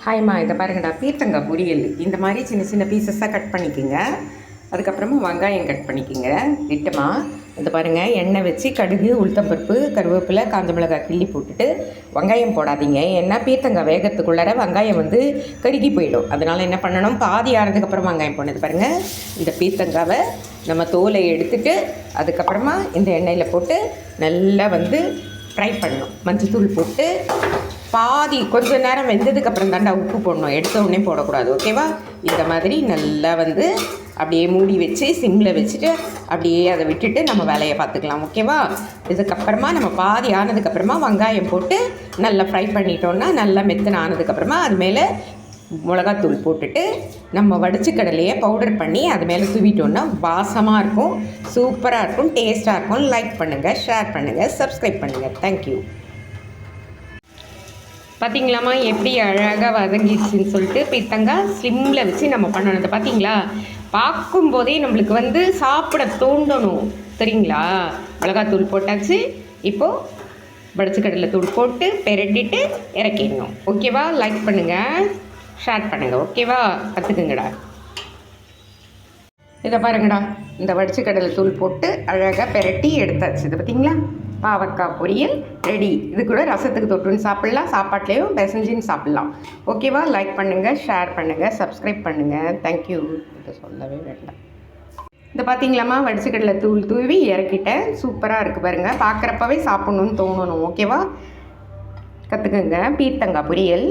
ஹாய்மா, இதை பாருங்கடா, பீர்த்தங்காய் பொரியல். இந்த மாதிரி சின்ன சின்ன பீசஸாக கட் பண்ணிக்கோங்க. அதுக்கப்புறமா வெங்காயம் கட் பண்ணிக்கோங்க திட்டமா. இதை பாருங்கள், எண்ணெய் வச்சு கடுகு, உளுத்தம்பருப்பு, கருவேப்பிலை, காஞ்ச மிளகாய் கிள்ளி போட்டுட்டு வெங்காயம் போடாதீங்க. ஏன்னா பீர்த்தங்காய் வேகத்துக்குள்ளார வெங்காயம் கருகி போயிடும். அதனால் என்ன பண்ணணும், பாதி ஆறதுக்கப்புறம் வெங்காயம் போனது பாருங்கள். இந்த பீர்த்தங்காவை நம்ம தோலை எடுத்துட்டு அதுக்கப்புறமா இந்த எண்ணெயில் போட்டு நல்லா ஃப்ரை பண்ணணும். மஞ்சத்தூள் போட்டு பாதி கொஞ்சம் நேரம் வெந்ததுக்கப்புறம் தாண்டா உப்பு போடணும், எடுத்த உடனே போடக்கூடாது. ஓகேவா? இந்த மாதிரி நல்லா அப்படியே மூடி வச்சு சிம்மில் வச்சுட்டு அப்படியே அதை விட்டுட்டு நம்ம வேலையை பார்த்துக்கலாம். ஓகேவா? இதுக்கப்புறமா நம்ம பாதி ஆனதுக்கப்புறமா வெங்காயம் போட்டு நல்லா ஃப்ரை பண்ணிட்டோன்னா நல்லா மெத்தனை ஆனதுக்கப்புறமா அது மேலே மிளகாத்தூள் போட்டுட்டு நம்ம வடிச்சு கடலையை பவுடர் பண்ணி அது மேலே தூவிட்டோன்னா வாசமாக இருக்கும், சூப்பராக இருக்கும், டேஸ்ட்டாக இருக்கும். லைக் பண்ணுங்கள், ஷேர் பண்ணுங்கள், சப்ஸ்கிரைப் பண்ணுங்கள். தேங்க்யூ. பார்த்திங்களாம்மா எப்படி அழகாக வதங்கிடுச்சின்னு சொல்லிட்டு. பீர்த்தங்காய் ஸ்லிம்மில் வச்சு நம்ம பண்ணணும். பார்த்தீங்களா, பார்க்கும்போதே நம்மளுக்கு சாப்பிட தோண்டணும். சரிங்களா? மிளகாத்தூள் போட்டாச்சு. இப்போது வடிச்சுக்கடலை தூள் போட்டு பெரட்டிட்டு இறக்கிடணும். ஓகேவா? லைக் பண்ணுங்கள், ஷேர் பண்ணுங்கள். ஓகேவா? கற்றுக்குங்கடா. இதை பாருங்கடா, இந்த வடிச்சுக்கடலை தூள் போட்டு அழகாக பெரட்டி எடுத்தாச்சு. இது பார்த்திங்களா, பாவக்காய் பொரியல் ரெடி. இது கூட ரசத்துக்கு தொட்டுன்னு சாப்பிட்லாம், சாப்பாட்லேயும் பெசஞ்சின்னு சாப்பிட்லாம். ஓகேவா? லைக் பண்ணுங்கள், ஷேர் பண்ணுங்கள், சப்ஸ்கிரைப் பண்ணுங்கள். தேங்க்யூ. இதை சொல்லவே வேண்டாம். இந்த பார்த்திங்களாம்மா, வடிச்சுக்கடலை தூள் தூவி இறக்கிட்டேன். சூப்பராக இருக்குது பாருங்கள். பார்க்குறப்பவே சாப்பிட்ணுன்னு தோணணும். ஓகேவா? கற்றுக்குங்க. பீர்த்தங்காய் பொரியல்.